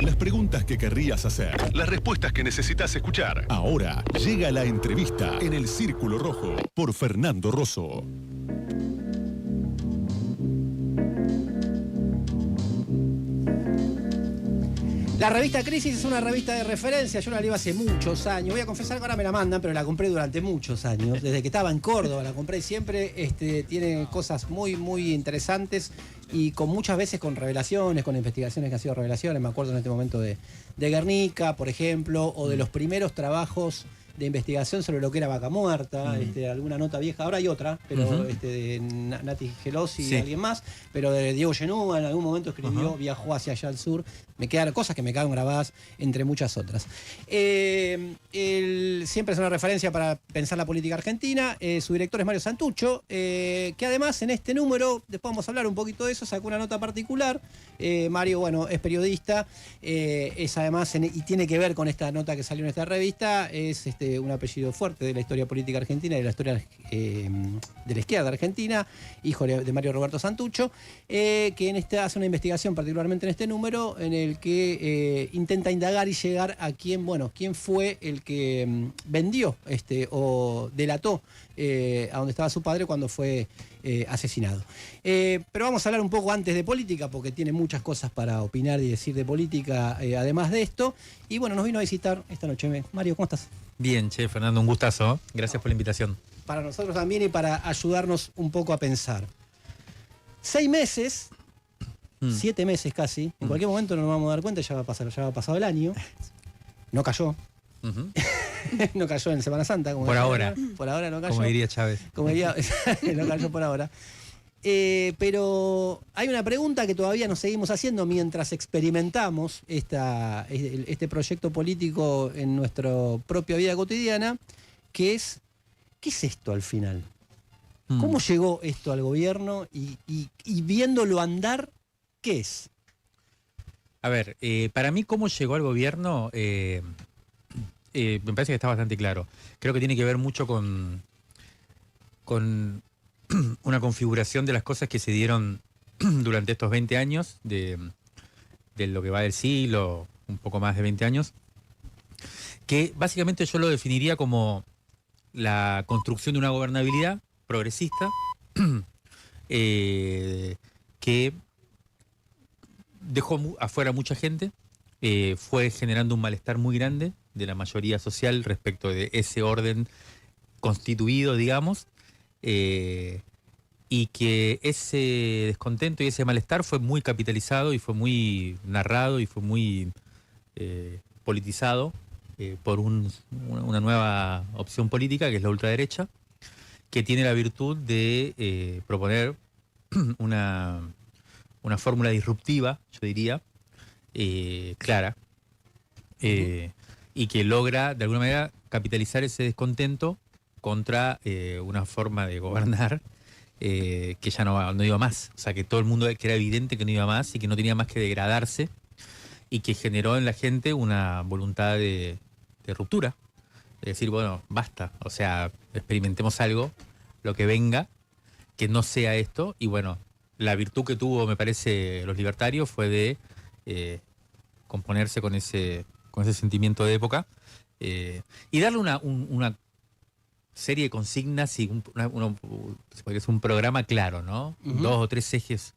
Las preguntas que querrías hacer. Las respuestas que necesitas escuchar. Ahora llega la entrevista en el Círculo Rojo por Fernando Rosso. La revista Crisis es una revista de referencia, yo la leo hace muchos años. Voy a confesar que ahora me la mandan, pero la compré durante muchos años. Desde que estaba en Córdoba la compré siempre. Tiene cosas muy, muy interesantes y con muchas veces con revelaciones, con investigaciones que han sido revelaciones. Me acuerdo en este momento de Guernica, por ejemplo, o de los primeros trabajos de investigación sobre lo que era Vaca Muerta, alguna nota vieja, ahora hay otra, pero de Nati Gelosi y alguien más, pero de Diego Genúa en algún momento escribió, viajó hacia allá al sur, me quedaron cosas que me quedaron grabadas, entre muchas otras. Siempre es una referencia para pensar la política argentina, su director es Mario Santucho, que además en este número, después vamos a hablar un poquito de eso, sacó una nota particular. Mario, bueno, es periodista, es además, y tiene que ver con esta nota que salió en esta revista, es un apellido fuerte de la historia política argentina y de la historia de la izquierda argentina, hijo de Mario Roberto Santucho, que hace una investigación particularmente en este número en el que intenta indagar y llegar a quién fue el que vendió o delató a donde estaba su padre cuando fue asesinado. Pero vamos a hablar un poco antes de política, porque tiene muchas cosas para opinar y decir de política, además de esto. Y bueno, nos vino a visitar esta noche. Mario, ¿cómo estás? Bien, che, Fernando, un gustazo. Gracias por la invitación. Para nosotros también y para ayudarnos un poco a pensar. 6 meses, 7 meses casi, en cualquier momento no nos vamos a dar cuenta, ya va a pasado el año. No cayó. No cayó en Semana Santa. Como por ahora. Por ahora no cayó. Como diría Chávez. No cayó por ahora. Pero hay una pregunta que todavía nos seguimos haciendo mientras experimentamos este proyecto político en nuestra propia vida cotidiana, que es, ¿qué es esto al final? ¿Cómo llegó esto al gobierno y viéndolo andar, qué es? A ver, para mí cómo llegó al gobierno me parece que está bastante claro. Creo que tiene que ver mucho con una configuración de las cosas que se dieron durante estos 20 años, de lo que va del siglo, un poco más de 20 años, que básicamente yo lo definiría como la construcción de una gobernabilidad progresista que dejó afuera mucha gente, fue generando un malestar muy grande de la mayoría social respecto de ese orden constituido, digamos, y que ese descontento y ese malestar fue muy capitalizado y fue muy narrado y fue muy politizado por una nueva opción política, que es la ultraderecha, que tiene la virtud de proponer una fórmula disruptiva, yo diría, clara, y que logra de alguna manera capitalizar ese descontento contra una forma de gobernar que ya no iba más. O sea, que todo el mundo, que era evidente que no iba más y que no tenía más que degradarse, y que generó en la gente una voluntad de ruptura. De decir, bueno, basta. O sea, experimentemos algo, lo que venga, que no sea esto. Y bueno, la virtud que tuvo, me parece, los libertarios fue de componerse con ese sentimiento de época y darle una serie de consignas y un programa claro, ¿no? 2 o 3 ejes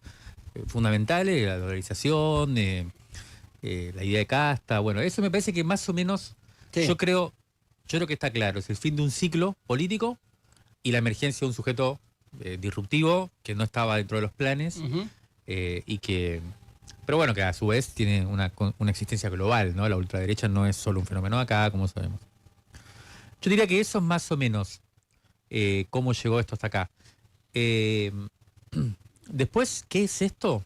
fundamentales: la dolarización, la idea de casta. Bueno, eso me parece que más o menos, yo creo que está claro. Es el fin de un ciclo político y la emergencia de un sujeto disruptivo que no estaba dentro de los planes y que, pero bueno, que a su vez tiene una existencia global, ¿no? La ultraderecha no es solo un fenómeno acá, como sabemos. Yo diría que eso es más o menos cómo llegó esto hasta acá. Después, ¿qué es esto?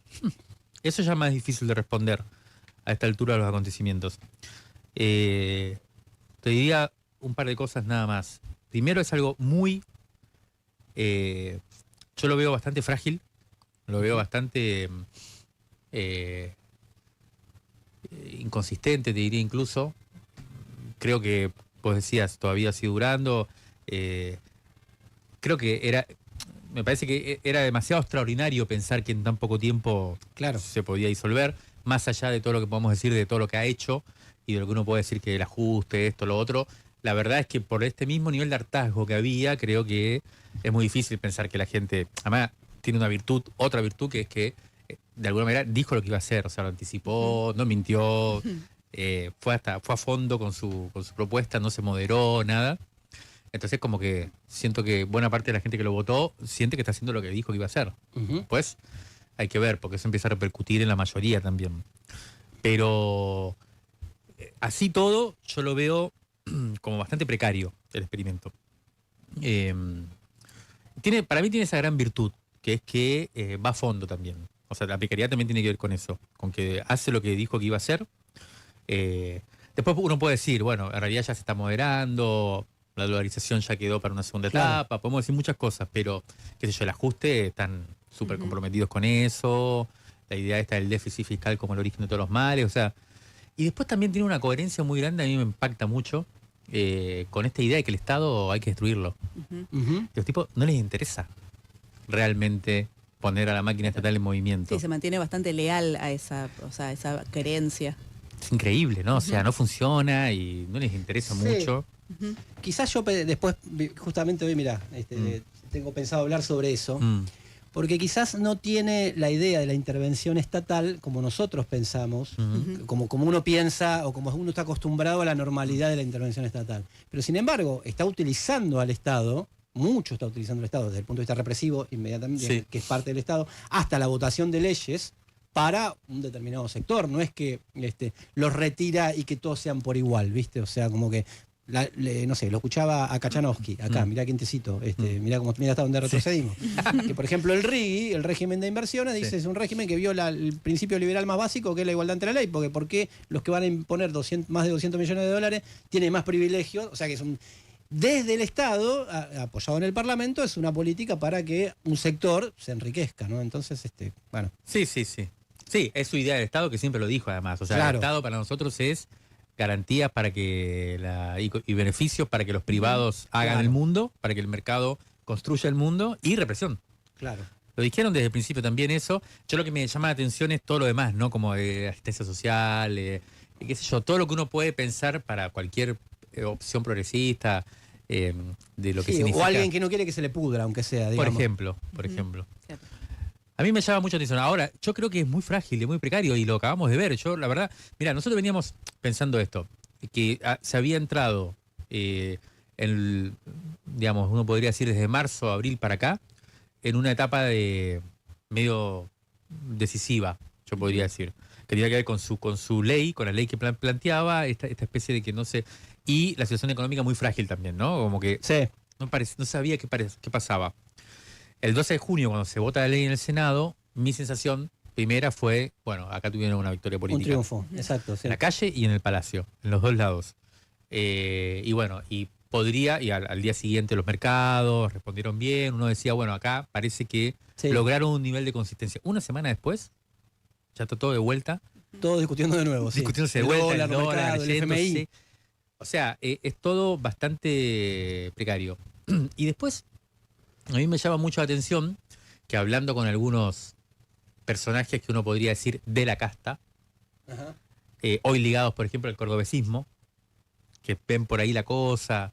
Eso ya es más difícil de responder a esta altura de los acontecimientos. Te diría un par de cosas nada más. Primero, es algo muy... yo lo veo bastante frágil, lo veo bastante inconsistente, te diría incluso. Creo que, vos decías, todavía sigue durando. Creo que me parece que era demasiado extraordinario pensar que en tan poco tiempo se podía disolver. más allá de todo lo que podemos decir, de todo lo que ha hecho y de lo que uno puede decir que el ajuste, esto, lo otro, la verdad es que por este mismo nivel de hartazgo que había, creo que es muy difícil pensar que la gente, además tiene una virtud, otra virtud, que es que de alguna manera dijo lo que iba a hacer, o sea, lo anticipó, no mintió, fue a fondo con su propuesta, no se moderó, nada. Entonces como que siento que buena parte de la gente que lo votó siente que está haciendo lo que dijo que iba a hacer. Pues hay que ver, porque eso empieza a repercutir en la mayoría también. Pero así todo, yo lo veo como bastante precario el experimento. Para mí tiene esa gran virtud, que es que va a fondo también. O sea, la precariedad también tiene que ver con eso, con que hace lo que dijo que iba a hacer. Después uno puede decir, bueno, en realidad ya se está moderando, la dolarización ya quedó para una segunda etapa, podemos decir muchas cosas, pero, qué sé yo, el ajuste, están súper comprometidos con eso, la idea esta del déficit fiscal como el origen de todos los males, o sea, y después también tiene una coherencia muy grande, a mí me impacta mucho, con esta idea de que el Estado hay que destruirlo. Los tipos no les interesa realmente poner a la máquina estatal en movimiento. Sí, se mantiene bastante leal a esa creencia. Es increíble, ¿no? O sea, no funciona y no les interesa mucho. Quizás yo después, justamente hoy, mirá, tengo pensado hablar sobre eso, porque quizás no tiene la idea de la intervención estatal como nosotros pensamos, como uno piensa o como uno está acostumbrado a la normalidad de la intervención estatal. Pero sin embargo, está utilizando al Estado, mucho está utilizando al Estado desde el punto de vista represivo, inmediatamente, que es parte del Estado, hasta la votación de leyes para un determinado sector. No es que los retira y que todos sean por igual, ¿viste? O sea, como que no sé, lo escuchaba a Kachanowski, acá, mirá quién te cito, mirá hasta dónde retrocedimos. Que por ejemplo el RIGI, el régimen de inversiones, dice es un régimen que viola el principio liberal más básico, que es la igualdad ante la ley, porque ¿por qué los que van a imponer más de 200 millones de dólares tienen más privilegios? O sea que desde el Estado, apoyado en el Parlamento, es una política para que un sector se enriquezca, ¿no? Entonces, bueno. Sí. Sí, es su idea del Estado, que siempre lo dijo además. O sea, el Estado para nosotros es garantías para que y beneficios para que los privados hagan el mundo, para que el mercado construya el mundo, y represión. Claro. Lo dijeron desde el principio también eso. Yo lo que me llama la atención es todo lo demás, ¿no? Como asistencia social, qué sé yo, todo lo que uno puede pensar para cualquier opción progresista, de lo que significa. O alguien que no quiere que se le pudra, aunque sea, digamos. Por ejemplo. A mí me llama mucho atención. Ahora, yo creo que es muy frágil y muy precario, y lo acabamos de ver. Yo, la verdad, mira, nosotros veníamos pensando esto, que se había entrado, digamos, uno podría decir desde marzo, abril para acá, en una etapa de medio decisiva, yo podría decir, que tenía que ver con su ley, con la ley que planteaba, esta especie de que no sé, y la situación económica muy frágil también, ¿no? Como que no sabía qué pasaba. El 12 de junio, cuando se vota la ley en el Senado, mi sensación primera fue, bueno, acá tuvieron una victoria política. Un triunfo, exacto. Sí. En la calle y en el Palacio, en los dos lados. Y bueno, y al día siguiente los mercados respondieron bien, uno decía, bueno, acá parece que lograron un nivel de consistencia. Una semana después, ya está todo de vuelta. Todo discutiendo de nuevo, discutiéndose de vuelta, el dólar, el FMI. O sea, es todo bastante precario. Y después, a mí me llama mucho la atención que hablando con algunos personajes que uno podría decir de la casta, hoy ligados, por ejemplo, al cordobesismo, que ven por ahí la cosa,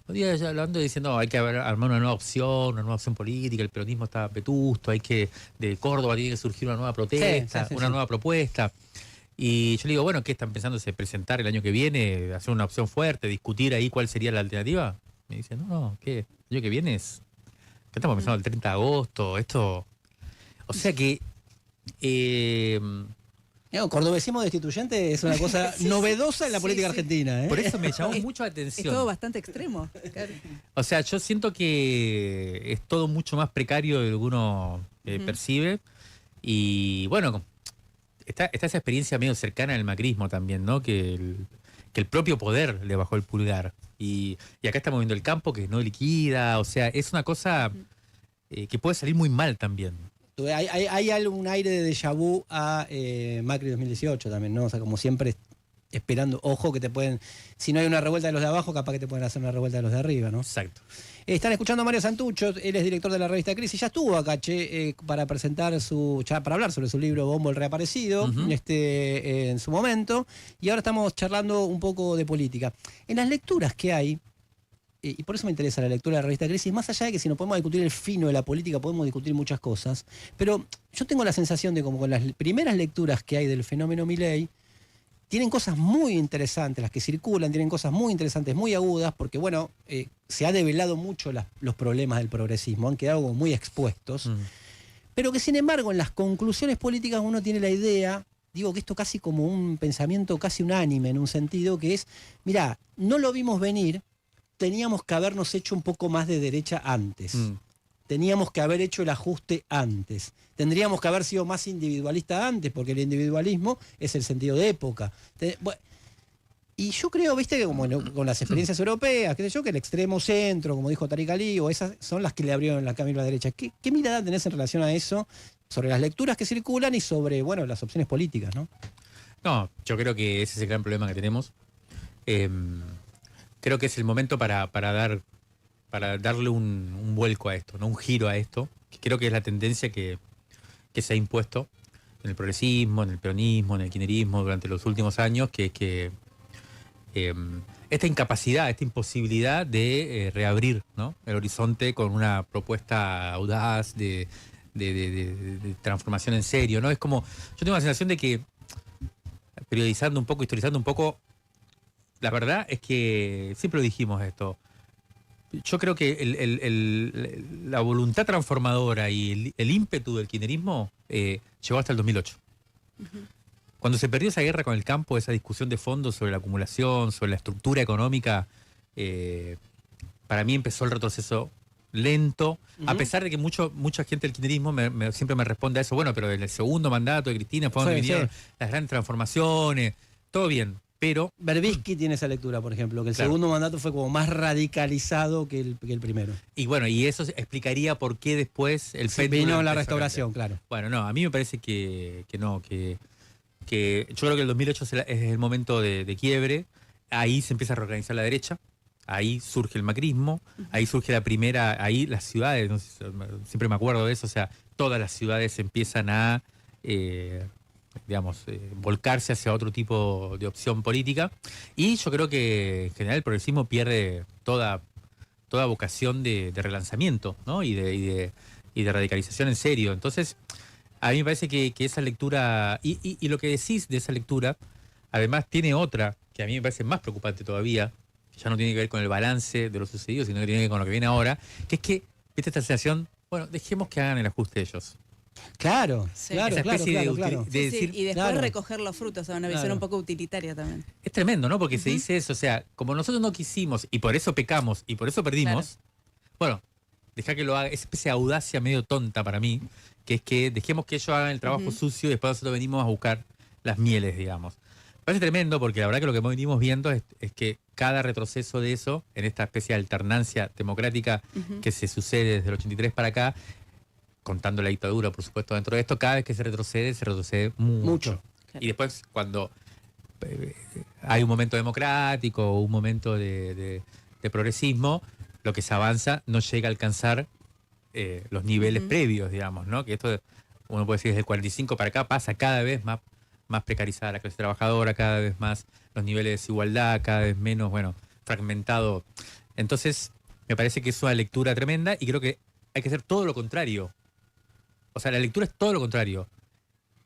un día ya hablando y diciendo, hay que armar una nueva opción política, el peronismo está vetusto, de Córdoba tiene que surgir una nueva protesta, nueva propuesta. Y yo le digo, bueno, ¿qué están pensando? ¿Presentar el año que viene, hacer una opción fuerte, discutir ahí cuál sería la alternativa? Me dice, no, ¿qué? El año que viene ¿qué estamos pensando? El 30 de agosto, esto. O sea que. Cordobesismo destituyente es una cosa novedosa en la política argentina. Por eso me llamó mucho la atención. Es todo bastante extremo. Claro. O sea, yo siento que es todo mucho más precario de lo que uno percibe. Y bueno, está esa experiencia medio cercana al macrismo también, ¿no? Que el propio poder le bajó el pulgar. Y acá estamos viendo el campo que no liquida, o sea, es una cosa que puede salir muy mal también. Hay un aire de déjà vu a Macri 2018 también, ¿no? O sea, como siempre esperando, ojo que te pueden, si no hay una revuelta de los de abajo, capaz que te pueden hacer una revuelta de los de arriba, ¿no? Exacto. Están escuchando a Mario Santucho, él es director de la revista Crisis, ya estuvo acá, para presentar para hablar sobre su libro Bombo el Reaparecido, en su momento, y ahora estamos charlando un poco de política. En las lecturas que hay, y por eso me interesa la lectura de la revista Crisis, más allá de que si no podemos discutir el fino de la política, podemos discutir muchas cosas, pero yo tengo la sensación de como con las primeras lecturas que hay del fenómeno Milei, tienen cosas muy interesantes, las que circulan, tienen cosas muy interesantes, muy agudas, porque bueno, se ha develado mucho los problemas del progresismo, han quedado como muy expuestos, pero que sin embargo en las conclusiones políticas uno tiene la idea, digo que esto casi como un pensamiento casi unánime en un sentido, que es, mirá, no lo vimos venir, teníamos que habernos hecho un poco más de derecha antes. Teníamos que haber hecho el ajuste antes. Tendríamos que haber sido más individualista antes, porque el individualismo es el sentido de época. Y yo creo, viste, que como con las experiencias europeas, qué sé yo, que el extremo centro, como dijo Tariq Ali, o esas son las que le abrieron la camino a la derecha. ¿Qué mirada tenés en relación a eso, sobre las lecturas que circulan y sobre, bueno, las opciones políticas, ¿no? No, yo creo que ese es el gran problema que tenemos. Creo que es el momento para darle un vuelco a esto, ¿no? Un giro a esto, que creo que es la tendencia que se ha impuesto en el progresismo, en el peronismo, en el kirchnerismo durante los últimos años, que es que esta incapacidad, esta imposibilidad de reabrir, ¿no? El horizonte con una propuesta audaz de transformación en serio, ¿no? Es como, yo tengo la sensación de que, periodizando un poco, historizando un poco, la verdad es que siempre lo dijimos esto. Yo creo que la voluntad transformadora y el ímpetu del kirchnerismo llegó hasta el 2008. Cuando se perdió esa guerra con el campo, esa discusión de fondo sobre la acumulación, sobre la estructura económica, para mí empezó el retroceso lento, a pesar de que mucha gente del kirchnerismo siempre me responde a eso, bueno, pero en el segundo mandato de Cristina fue donde vinieron las grandes transformaciones, todo bien. Pero Berbisky tiene esa lectura, por ejemplo, que el segundo mandato fue como más radicalizado que el primero. Y bueno, y eso explicaría por qué después el péndulo vino la restauración, claro. Bueno, no, a mí me parece que no, que yo creo que el 2008 es el momento de quiebre, ahí se empieza a reorganizar la derecha, ahí surge el macrismo, ahí surge la primera, ahí las ciudades, no sé, siempre me acuerdo de eso, o sea, todas las ciudades empiezan a volcarse hacia otro tipo de opción política, y yo creo que en general el progresismo pierde toda vocación de relanzamiento, ¿no? y de radicalización en serio. Entonces, a mí me parece que esa lectura, y lo que decís de esa lectura, además tiene otra, que a mí me parece más preocupante todavía, que ya no tiene que ver con el balance de lo sucedido, sino que tiene que ver con lo que viene ahora, que es que, viste esta sensación, bueno, dejemos que hagan el ajuste ellos. Claro, sí. claro, Esa especie claro. de decir, y después recoger los frutos, una visión un poco utilitaria también. Es tremendo, ¿no? Porque se dice eso, o sea, como nosotros no quisimos y por eso pecamos y por eso perdimos, bueno, deja que lo haga, esa especie de audacia medio tonta para mí, que es que dejemos que ellos hagan el trabajo sucio y después nosotros venimos a buscar las mieles, digamos. Me parece tremendo porque la verdad que lo que venimos viendo es que cada retroceso de eso, en esta especie de alternancia democrática que se sucede desde el 83 para acá, contando la dictadura, por supuesto, dentro de esto, cada vez que se retrocede mucho. Claro. Y después, cuando hay un momento democrático o un momento de progresismo, lo que se avanza no llega a alcanzar los niveles previos, digamos, ¿no? Que esto, uno puede decir, desde el 45 para acá pasa cada vez más precarizada la clase trabajadora, cada vez más los niveles de desigualdad, cada vez menos, bueno, fragmentado. Entonces, me parece que es una lectura tremenda y creo que hay que hacer todo lo contrario. O sea, la lectura es todo lo contrario.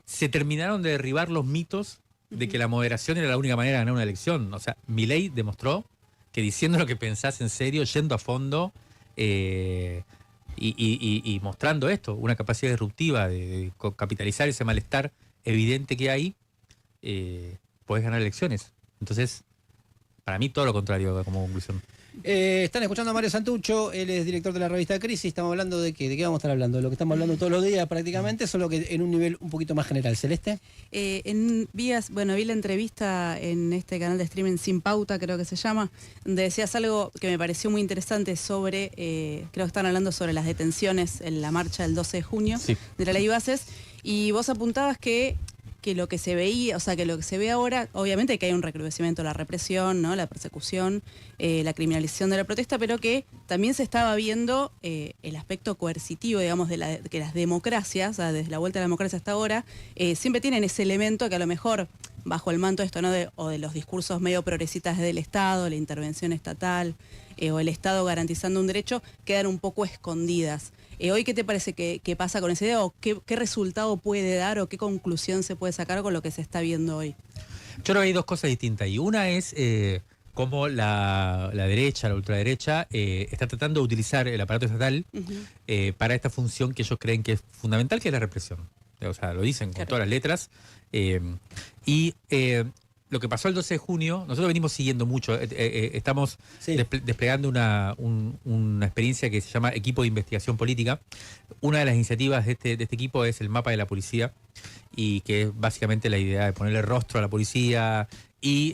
Se terminaron de derribar los mitos de que la moderación era la única manera de ganar una elección. O sea, Milei demostró que diciendo lo que pensás en serio, yendo a fondo y mostrando esto, una capacidad disruptiva de capitalizar ese malestar evidente que hay, podés ganar elecciones. Entonces, para mí todo lo contrario como conclusión. Están escuchando a Mario Santucho, él es director de la revista Crisis. Estamos hablando de qué vamos a estar hablando, de lo que estamos hablando todos los días prácticamente, solo que en un nivel un poquito más general. ¿Celeste? Vi la entrevista en este canal de streaming Sin Pauta, creo que se llama, donde decías algo que me pareció muy interesante sobre, creo que están hablando sobre las detenciones en la marcha del 12 de junio de la Ley Bases, y vos apuntabas que que lo que se veía, o sea, que lo que se ve ahora, obviamente que hay un recrudecimiento de la represión, ¿no? La persecución, la criminalización de la protesta, pero que también se estaba viendo el aspecto coercitivo, digamos, de que las democracias, o sea, desde la vuelta a la democracia hasta ahora, siempre tienen ese elemento que a lo mejor, bajo el manto de esto, ¿no? O de los discursos medio progresistas del Estado, la intervención estatal, o el Estado garantizando un derecho, quedan un poco escondidas. Hoy, ¿qué te parece que pasa con esa idea? ¿O qué resultado puede dar o qué conclusión se puede sacar con lo que se está viendo hoy? Yo creo que hay dos cosas distintas. Y una es cómo la derecha, la ultraderecha, está tratando de utilizar el aparato estatal para esta función que ellos creen que es fundamental, que es la represión. O sea, lo dicen con todas las letras. Lo que pasó el 12 de junio, nosotros venimos siguiendo mucho, estamos desplegando una experiencia que se llama Equipo de Investigación Política. Una de las iniciativas de este equipo es el mapa de la policía, y que es básicamente la idea de ponerle rostro a la policía y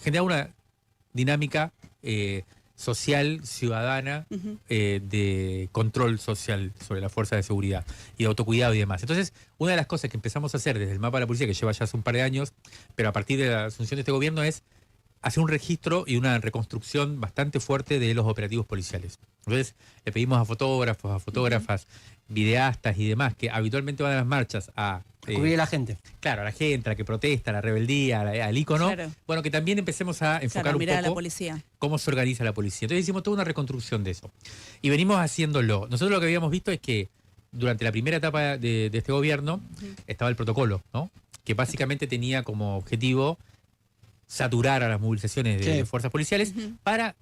generar una dinámica social, ciudadana, de control social sobre las fuerzas de seguridad y de autocuidado y demás. Entonces, una de las cosas que empezamos a hacer desde el mapa de la policía, que lleva ya hace un par de años, pero a partir de la asunción de este gobierno, es hacer un registro y una reconstrucción bastante fuerte de los operativos policiales. Entonces, le pedimos a fotógrafos, a fotógrafas, videastas y demás, que habitualmente van a las marchas a cubrir a la gente. Claro, a la gente, a la que protesta, a la rebeldía, al ícono. Claro. Bueno, que también empecemos a enfocar un poco a la policía. Cómo se organiza la policía. Entonces hicimos toda una reconstrucción de eso. Y venimos haciéndolo. Nosotros lo que habíamos visto es que durante la primera etapa de este gobierno estaba el protocolo, ¿no? Que básicamente tenía como objetivo saturar a las movilizaciones de fuerzas policiales para,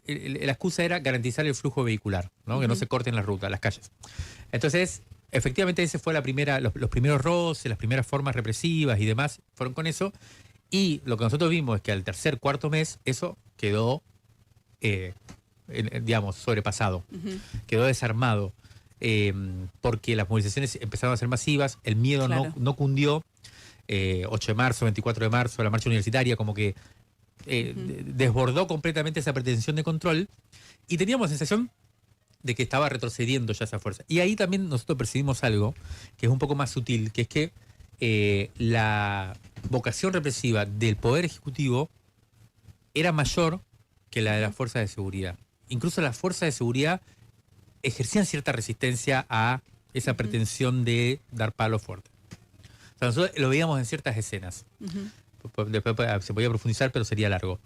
la excusa era garantizar el flujo vehicular, ¿no? Que no se corten las rutas, las calles. Entonces, efectivamente ese fue los primeros roces, las primeras formas represivas y demás fueron con eso, y lo que nosotros vimos es que al tercer, cuarto mes eso quedó, digamos, sobrepasado, quedó desarmado, porque las movilizaciones empezaron a ser masivas, el miedo no cundió. 8 de marzo, 24 de marzo, la marcha universitaria, como que desbordó completamente esa pretensión de control, y teníamos la sensación de que estaba retrocediendo ya esa fuerza. Y ahí también nosotros percibimos algo que es un poco más sutil, que es que la vocación represiva del Poder Ejecutivo era mayor que la de las fuerzas de seguridad. Incluso las fuerzas de seguridad ejercían cierta resistencia a esa pretensión de dar palo fuerte. O sea, nosotros lo veíamos en ciertas escenas. Después se podía profundizar, pero sería largo.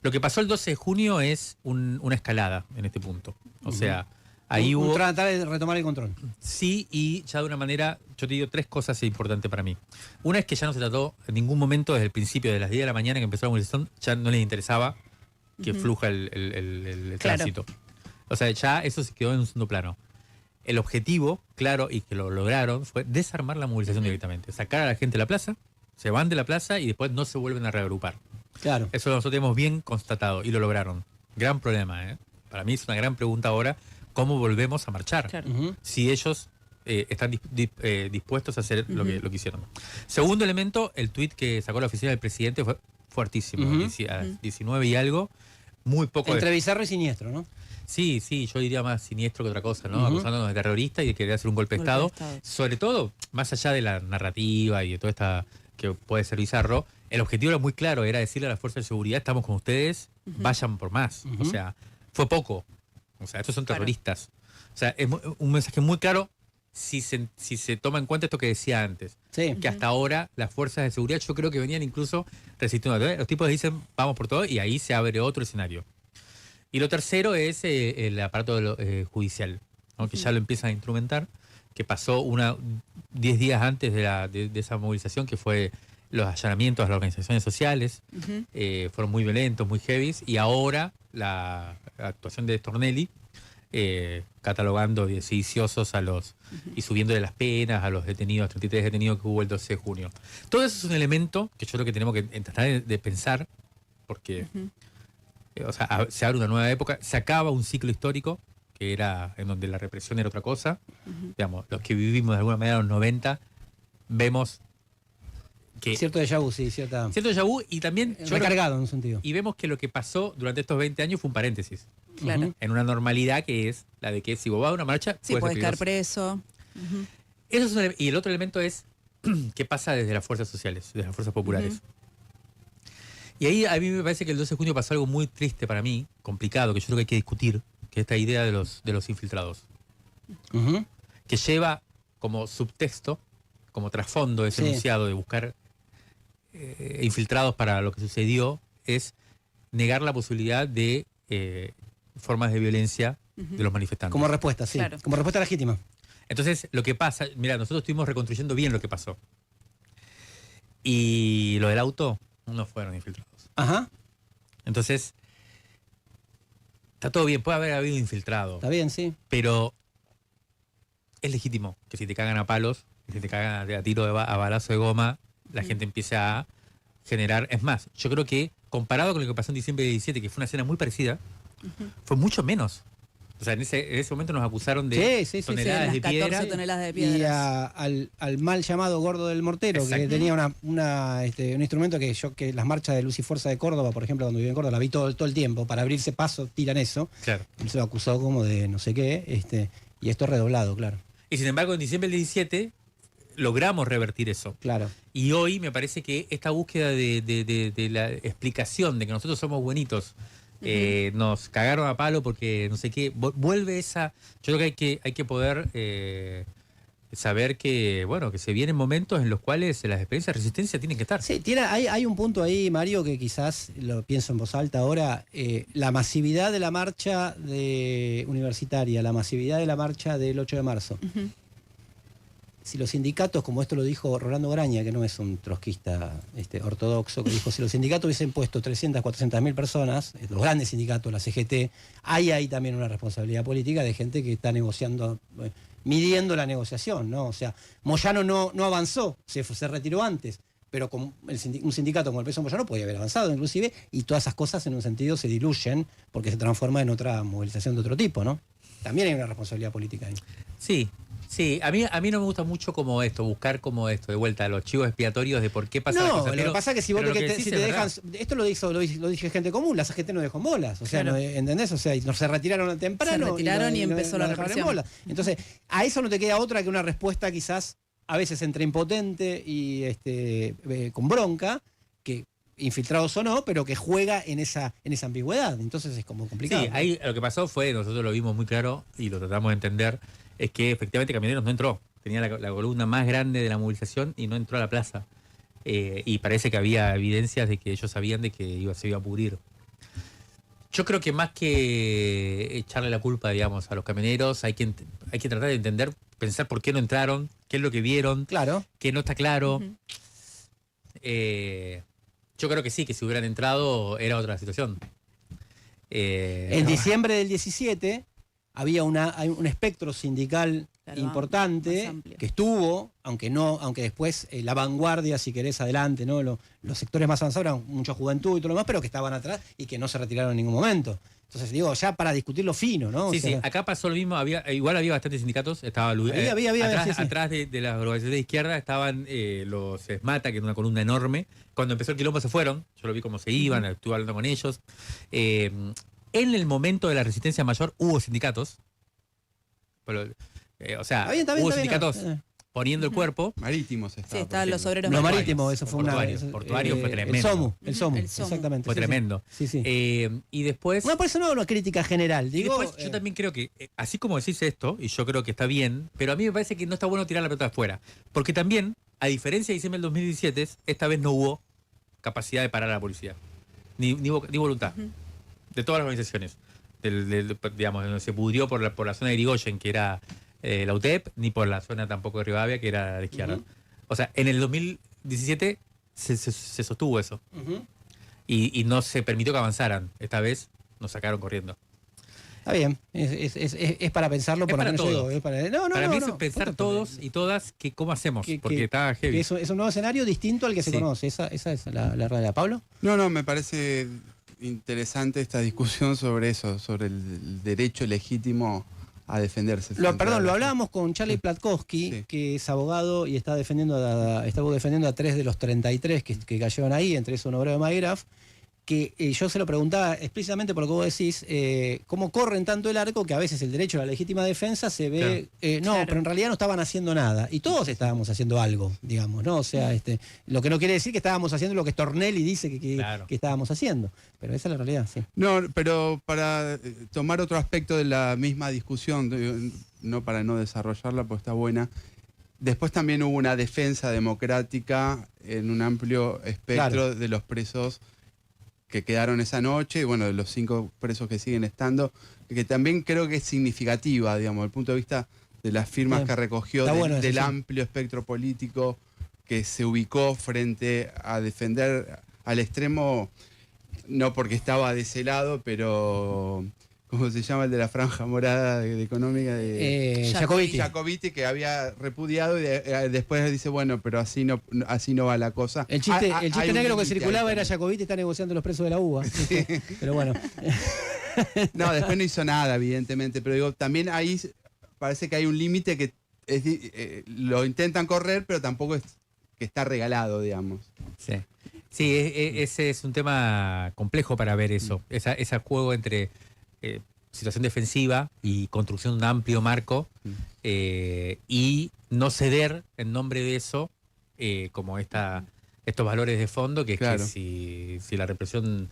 Lo que pasó el 12 de junio es una escalada en este punto. O sea, ahí hubo... tratar de retomar el control. Sí, y ya de una manera, yo te digo 3 cosas importantes para mí. Una es que ya no se trató en ningún momento, desde el principio, de las 10 de la mañana que empezó la movilización, ya no les interesaba que fluja el tránsito. O sea, ya eso se quedó en un segundo plano. El objetivo, claro, y que lo lograron, fue desarmar la movilización directamente. Sacar a la gente de la plaza, se van de la plaza y después no se vuelven a reagrupar. Claro. Eso nosotros tenemos bien constatado y lo lograron. Gran problema, ¿eh? Para mí es una gran pregunta ahora, ¿cómo volvemos a marchar? Claro. Si ellos están dispuestos a hacer lo que hicieron. Segundo elemento, el tuit que sacó la oficina del presidente fue fuertísimo. 19 y algo, muy poco... Entre bizarro y siniestro, ¿no? Sí, yo diría más siniestro que otra cosa, ¿no? Acusándonos de terrorista y de querer hacer un golpe de Estado. Sobre todo, más allá de la narrativa y de toda esta que puede ser bizarro, el objetivo era muy claro, era decirle a las fuerzas de seguridad, estamos con ustedes, vayan por más. O sea, fue poco. O sea, estos son terroristas. O sea, es un mensaje muy claro si se toma en cuenta esto que decía antes. Que hasta ahora las fuerzas de seguridad yo creo que venían incluso resistiendo. Los tipos dicen, vamos por todo, y ahí se abre otro escenario. Y lo tercero es el aparato judicial, ¿no? Que ya lo empiezan a instrumentar, que pasó 10 días antes de esa movilización, que fue los allanamientos a las organizaciones sociales, fueron muy violentos, muy heavies, y ahora la actuación de Stornelli, catalogando de sediciosos y subiéndole las penas a los detenidos, 33 detenidos que hubo el 12 de junio. Todo eso es un elemento que yo creo que tenemos que tratar de pensar, porque... O sea, se abre una nueva época, se acaba un ciclo histórico que era en donde la represión era otra cosa. Digamos, los que vivimos de alguna manera en los 90 vemos que... Cierto déjà vu, sí, cierto déjà vu, y también... Recargado en un sentido. Y vemos que lo que pasó durante estos 20 años fue un paréntesis. Claro. En una normalidad que es la de que si vos vas a una marcha... Sí, puedes quedar preso. Eso es y el otro elemento es qué pasa desde las fuerzas sociales, desde las fuerzas populares. Y ahí a mí me parece que el 12 de junio pasó algo muy triste para mí, complicado, que yo creo que hay que discutir, que es esta idea de los infiltrados. Que lleva como subtexto, como trasfondo ese enunciado de buscar infiltrados para lo que sucedió, es negar la posibilidad de formas de violencia de los manifestantes. Como respuesta, sí. Claro. Como respuesta legítima. Entonces, lo que pasa, mira, nosotros estuvimos reconstruyendo bien lo que pasó. Y lo del auto no fueron infiltrados. Ajá. Entonces, está todo bien, puede haber habido infiltrado. Está bien, sí. Pero es legítimo que si te cagan a palos, que si te cagan a tiro a balazo de goma, la gente empiece a generar. Es más, yo creo que comparado con lo que pasó en diciembre de 17, que fue una escena muy parecida, fue mucho menos. O sea, en ese momento nos acusaron de toneladas de 14 piedra. toneladas de Y piedras. al mal llamado Gordo del Mortero, que Exacto. tenía un instrumento que las marchas de Luz y Fuerza de Córdoba, por ejemplo, cuando viví en Córdoba, la vi todo el tiempo, para abrirse paso tiran eso. Claro. Él se lo acusó como de no sé qué, y esto es redoblado, claro. Y sin embargo, en diciembre del 17 logramos revertir eso. Claro. Y hoy me parece que esta búsqueda de la explicación de que nosotros somos buenitos, nos cagaron a palo porque no sé qué, vuelve esa. Yo creo que hay que poder saber que, bueno, que se vienen momentos en los cuales las experiencias de resistencia tienen que estar. Sí, hay un punto ahí, Mario, que quizás lo pienso en voz alta ahora. La masividad de la marcha universitaria, la masividad de la marcha del 8 de marzo. Si los sindicatos, como esto lo dijo Rolando Graña, que no es un trotskista ortodoxo, que dijo, si los sindicatos hubiesen puesto 300, 400 mil personas, los grandes sindicatos, la CGT, hay también una responsabilidad política de gente que está negociando, midiendo la negociación, ¿no? O sea, Moyano no avanzó, se retiró antes, pero con un sindicato como el Peso Moyano podía haber avanzado inclusive, y todas esas cosas en un sentido se diluyen porque se transforma en otra movilización de otro tipo, ¿no? También hay una responsabilidad política ahí. Sí. Sí, a mí no me gusta mucho como esto, buscar como esto, de vuelta, los chivos expiatorios de por qué pasa las cosas. Lo que pasa es que si vos pero lo que si decís te es dejan, verdad. esto lo dije gente común, la CGT no dejó en bolas, o sea, Claro. ¿entendés? O sea, no se retiraron temprano. Se retiraron y empezó la dejaron en represión. bolas. Entonces, a eso no te queda otra que una respuesta quizás a veces entre impotente y con bronca, que infiltrados o no, pero que juega en esa ambigüedad. Entonces es como complicado. Sí, ahí lo que pasó fue, nosotros lo vimos muy claro y lo tratamos de entender, es que efectivamente Camioneros no entró. Tenía la columna más grande de la movilización y no entró a la plaza. Y parece que había evidencias de que ellos sabían de que se iba a pudrir. Yo creo que más que echarle la culpa, digamos, a los camioneros, hay que tratar de entender, pensar por qué no entraron, qué es lo que vieron, Claro. qué no está claro. Yo creo que sí, que si hubieran entrado era otra situación. En diciembre del 17 había un espectro sindical Claro, importante más amplio. que estuvo, aunque después la vanguardia, si querés, adelante, ¿no? Los sectores más avanzados eran mucha juventud y todo lo demás, pero que estaban atrás y que no se retiraron en ningún momento. Entonces, digo, ya para discutirlo fino, ¿no? Sí, O sea, sí, acá pasó lo mismo, igual había bastantes sindicatos, estaba Había, atrás, sí, sí. atrás de las organizaciones de izquierda estaban los SMATA, que era una columna enorme. Cuando empezó el quilombo se fueron, yo lo vi cómo se iban, estuve hablando con ellos. En el momento de la resistencia mayor hubo sindicatos, pero, o sea, Está bien, está bien, hubo está bien, sindicatos poniendo el cuerpo. Marítimos Sí, estaba. estaban los obreros Lo marinos. marítimo, eso fue Portuario fue tremendo. El SOMU, El SOMU. exactamente. Fue sí, sí. tremendo. Sí, sí. Y después... No, por eso no una crítica general. Y Digo, después yo también creo que, así como decís esto, y yo creo que está bien, pero a mí me parece que no está bueno tirar la pelota afuera. Porque también, a diferencia de diciembre del 2017, esta vez no hubo capacidad de parar a la policía. Ni voluntad. De todas las organizaciones. Digamos, donde se pudrió por la zona de Irigoyen, que era la UTEP, ni por la zona tampoco de Rivadavia, que era la izquierda. O sea, en el 2017 se sostuvo eso. Y no se permitió que avanzaran. Esta vez nos sacaron corriendo. Está bien, es para pensarlo, Es por lo para menos yo todos. digo, Para mí es no, pensar punto, todos y todas que cómo hacemos, que- porque que- está que heavy. es un nuevo escenario distinto al que se Sí. conoce. Esa es la realidad. ¿Pablo? No, me parece interesante esta discusión sobre eso, sobre el derecho legítimo a defenderse. frente a Lo la- hablábamos con Charlie Platkowski, Sí. que es abogado y estuvo defendiendo a 3 de los 33 que cayeron ahí, entre eso un obrero de Magraf. que yo se lo preguntaba explícitamente por lo que vos decís, cómo corren tanto el arco que a veces el derecho a la legítima defensa se ve, Claro. pero en realidad no estaban haciendo nada, y todos estábamos haciendo algo, digamos, ¿no? O sea, lo que no quiere decir que estábamos haciendo lo que Stornelli dice que estábamos haciendo, pero esa es la realidad, sí. No, pero para tomar otro aspecto de la misma discusión, no para no desarrollarla, pues está buena. Después también hubo una defensa democrática en un amplio espectro de los presos que quedaron esa noche, y bueno, de los 5 presos que siguen estando, que también creo que es significativa, digamos, desde el punto de vista de las firmas que recogió del amplio espectro político que se ubicó frente a defender al extremo, no porque estaba de ese lado, pero ¿cómo se llama el de la franja morada de económica? Jacobiti, que había repudiado y después dice, bueno, pero así no va la cosa. El chiste negro que circulaba era Jacobiti está negociando los presos de la UBA. Pero bueno. No, después no hizo nada, evidentemente, pero digo, también ahí parece que hay un límite que lo intentan correr, pero tampoco es que está regalado, digamos. Sí, ese es un tema complejo para ver eso, ese juego entre situación defensiva y construcción de un amplio marco y no ceder en nombre de eso como estos valores de fondo, que es que si la represión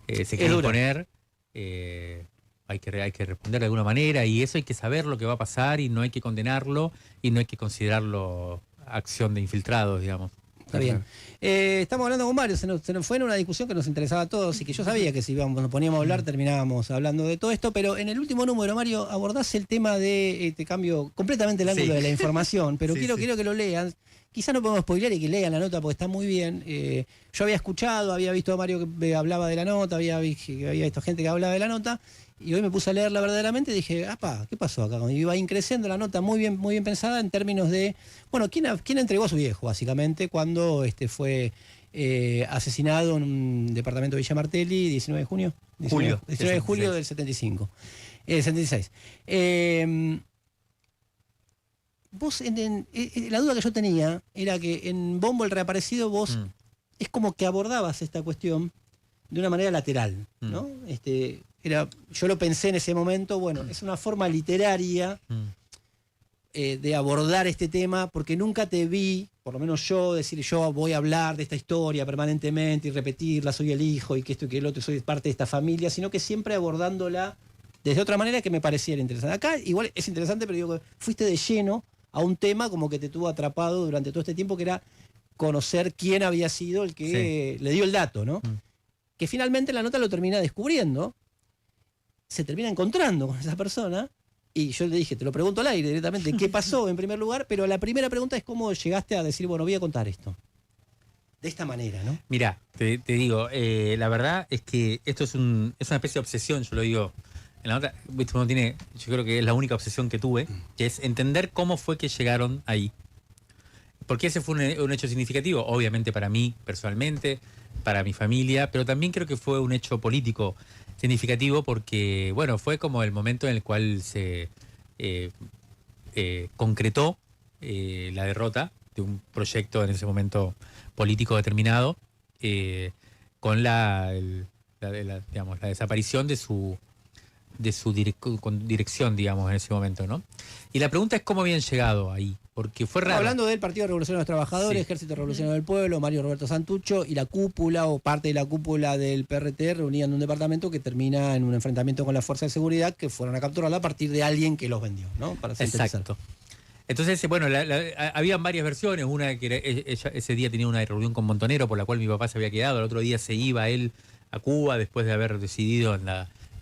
se quiere imponer, hay que responder de alguna manera, y eso hay que saber lo que va a pasar y no hay que condenarlo y no hay que considerarlo acción de infiltrados, digamos. Está bien. Estamos hablando con Mario, se nos fue en una discusión que nos interesaba a todos y que yo sabía que si nos poníamos a hablar terminábamos hablando de todo esto, pero en el último número, Mario, abordás el tema de, te cambio completamente el ángulo de la información, pero quiero que lo lean. Quizá no podemos spoilear y que lean la nota porque está muy bien. Yo había escuchado, había visto a Mario que hablaba de la nota, había visto gente que hablaba de la nota, y hoy me puse a leerla verdaderamente y dije, apa, ¿qué pasó acá? Y iba increciendo la nota muy bien pensada en términos de, bueno, ¿quién entregó a su viejo, básicamente, cuando fue asesinado en un departamento de Villa Martelli, 19 de junio? 19 de julio del 75. 76. Vos, la duda que yo tenía era que en Bombo el Reaparecido vos es como que abordabas esta cuestión de una manera lateral, ¿no? Yo lo pensé en ese momento, bueno, es una forma literaria de abordar este tema, porque nunca te vi, por lo menos yo, decir yo voy a hablar de esta historia permanentemente y repetirla, soy el hijo y que esto y que el otro, soy parte de esta familia, sino que siempre abordándola desde otra manera que me pareciera interesante. Acá igual es interesante, pero digo, fuiste de lleno a un tema como que te tuvo atrapado durante todo este tiempo, que era conocer quién había sido el que le dio el dato, ¿no? Que finalmente la nota lo termina descubriendo, se termina encontrando con esa persona, y yo le dije, te lo pregunto al aire directamente, ¿qué pasó en primer lugar? Pero la primera pregunta es cómo llegaste a decir, bueno, voy a contar esto. De esta manera, ¿no? Mirá, te digo, la verdad es que esto es una especie de obsesión, yo lo digo. En la nota, uno tiene, yo creo que es la única obsesión que tuve, que es entender cómo fue que llegaron ahí. Porque ese fue un hecho significativo, obviamente para mí personalmente, para mi familia, pero también creo que fue un hecho político significativo porque, bueno, fue como el momento en el cual se concretó la derrota de un proyecto en ese momento político determinado, con la desaparición de su dirección, digamos, en ese momento, ¿no? Y la pregunta es cómo habían llegado ahí, porque fue raro. Hablando del Partido Revolucionario de los Trabajadores, Ejército Revolucionario del Pueblo, Mario Roberto Santucho y la cúpula o parte de la cúpula del PRT reunida en un departamento que termina en un enfrentamiento con la fuerza de seguridad que fueron a capturarla a partir de alguien que los vendió, ¿no? Para exacto. Entonces, bueno, habían varias versiones. Una que ella ese día tenía una reunión con Montonero por la cual mi papá se había quedado. El otro día se iba él a Cuba después de haber decidido en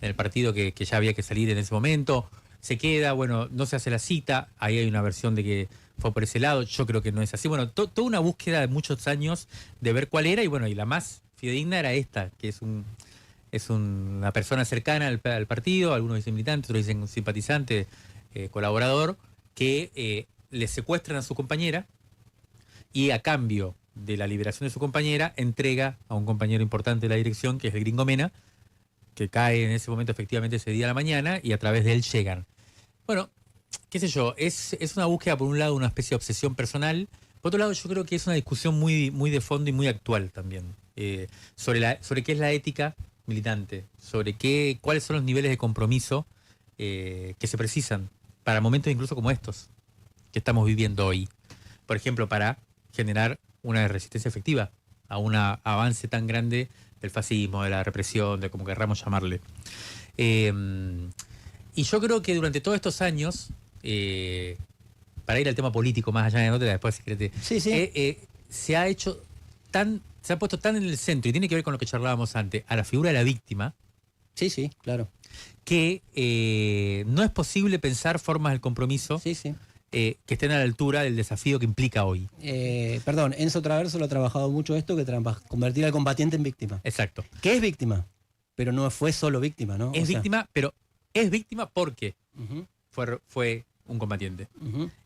el partido que ya había que salir en ese momento. Se queda, bueno, no se hace la cita. Ahí hay una versión de que fue por ese lado. Yo creo que no es así. Bueno, toda una búsqueda de muchos años de ver cuál era. Y bueno, y la más fidedigna era esta, que es una persona cercana al partido. Algunos dicen militante, otros dicen simpatizante, colaborador, que le secuestran a su compañera y a cambio de la liberación de su compañera entrega a un compañero importante de la dirección, que es el Gringo Mena, que cae en ese momento efectivamente ese día a la mañana, y a través de él llegan. Bueno, qué sé yo, es una búsqueda, por un lado, una especie de obsesión personal. Por otro lado, yo creo que es una discusión muy, muy de fondo y muy actual también. sobre qué es la ética militante, sobre cuáles son los niveles de compromiso que se precisan para momentos incluso como estos que estamos viviendo hoy. Por ejemplo, para generar una resistencia efectiva a un avance tan grande del fascismo, de la represión, de como querramos llamarle. Y yo creo que durante todos estos años, para ir al tema político más allá de la nota, después si querés, se ha puesto tan en el centro, y tiene que ver con lo que charlábamos antes, a la figura de la víctima. Sí, claro. Que no es posible pensar formas del compromiso que estén a la altura del desafío que implica hoy. Perdón, Enzo Traverso lo ha trabajado mucho esto, que convertir al combatiente en víctima. Exacto. Que es víctima, pero no fue solo víctima, ¿no? Es víctima, pero es víctima porque fue un combatiente.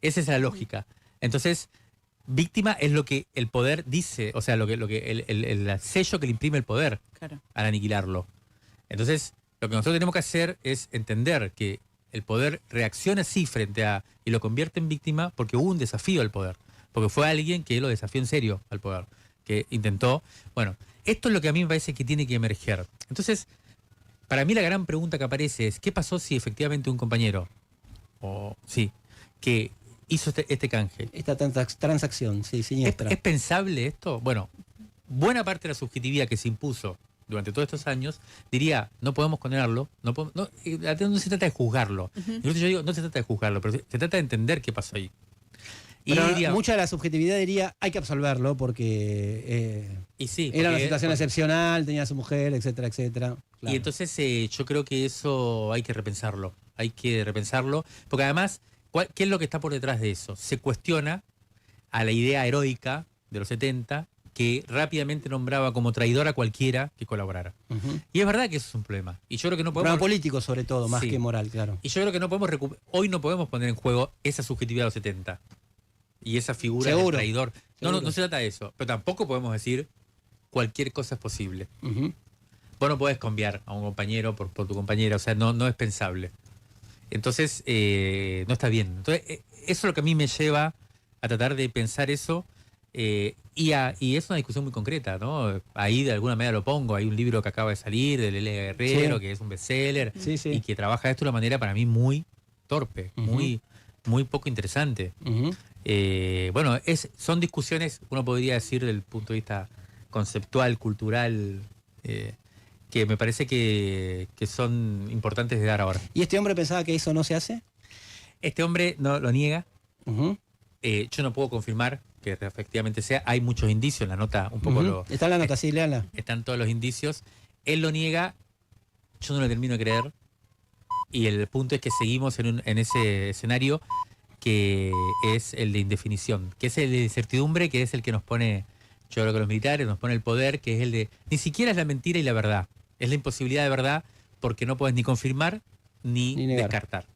Esa es la lógica. Entonces, víctima es lo que el poder dice, o sea, el sello que le imprime el poder al aniquilarlo. Entonces, lo que nosotros tenemos que hacer es entender que el poder reacciona así frente a, y lo convierte en víctima porque hubo un desafío al poder, porque fue alguien que lo desafió en serio al poder, que intentó. Bueno, esto es lo que a mí me parece que tiene que emerger. Entonces, para mí la gran pregunta que aparece es, ¿qué pasó si efectivamente un compañero, que hizo este canje? Esta transacción, siniestra. ¿Es pensable esto? Bueno, buena parte de la subjetividad que se impuso durante todos estos años, diría, no podemos condenarlo, no se trata de juzgarlo. Incluso yo digo, no se trata de juzgarlo, pero se trata de entender qué pasó ahí. Pero mucha de la subjetividad diría, hay que absolverlo porque era una situación excepcional, tenía a su mujer, etcétera, etcétera. Claro. Y entonces yo creo que eso hay que repensarlo, porque además, ¿qué es lo que está por detrás de eso? Se cuestiona a la idea heroica de los 70, que rápidamente nombraba como traidor a cualquiera que colaborara. Y es verdad que eso es un problema. Y yo creo que no podemos... Problema político sobre todo, más que moral, claro. Y yo creo que hoy no podemos poner en juego esa subjetividad de los 70. Y esa figura del traidor. No se trata de eso. Pero tampoco podemos decir cualquier cosa es posible. Vos no podés cambiar a un compañero por tu compañera. O sea, no es pensable. Entonces, no está bien. Entonces, eso es lo que a mí me lleva a tratar de pensar eso. Y es una discusión muy concreta, ¿no? Ahí de alguna manera lo pongo. Hay un libro que acaba de salir de Lelia Guerrero, que es un bestseller, y que trabaja esto de una manera para mí muy torpe, muy poco interesante. Bueno, son discusiones, uno podría decir, desde el punto de vista conceptual, cultural, que me parece que son importantes de dar ahora. ¿Y este hombre pensaba que eso no se hace? Este hombre no lo niega. Yo no puedo confirmar que efectivamente sea. Hay muchos indicios en la nota, un poco Está en la nota, sí, léanla. Están todos los indicios. Él lo niega, yo no lo termino de creer. Y el punto es que seguimos en ese escenario que es el de indefinición, que es el de incertidumbre, que es el que nos pone, yo creo que los militares, nos pone el poder, que es el de, ni siquiera es la mentira y la verdad, es la imposibilidad de verdad, porque no puedes ni confirmar ni descartar.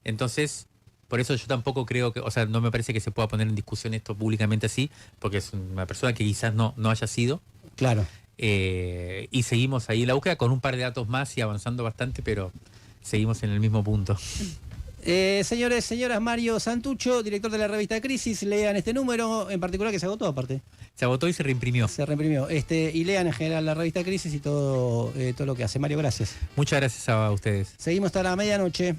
Entonces, por eso yo tampoco creo que, o sea, no me parece que se pueda poner en discusión esto públicamente así, porque es una persona que quizás no haya sido. Claro. Y seguimos ahí en la búsqueda con un par de datos más y avanzando bastante, pero seguimos en el mismo punto. Señores, señoras, Mario Santucho, director de la revista Crisis, lean este número, en particular que se agotó aparte. Se agotó y se reimprimió. Se reimprimió. Y lean en general la revista Crisis y todo lo que hace. Mario, gracias. Muchas gracias a ustedes. Seguimos hasta la medianoche.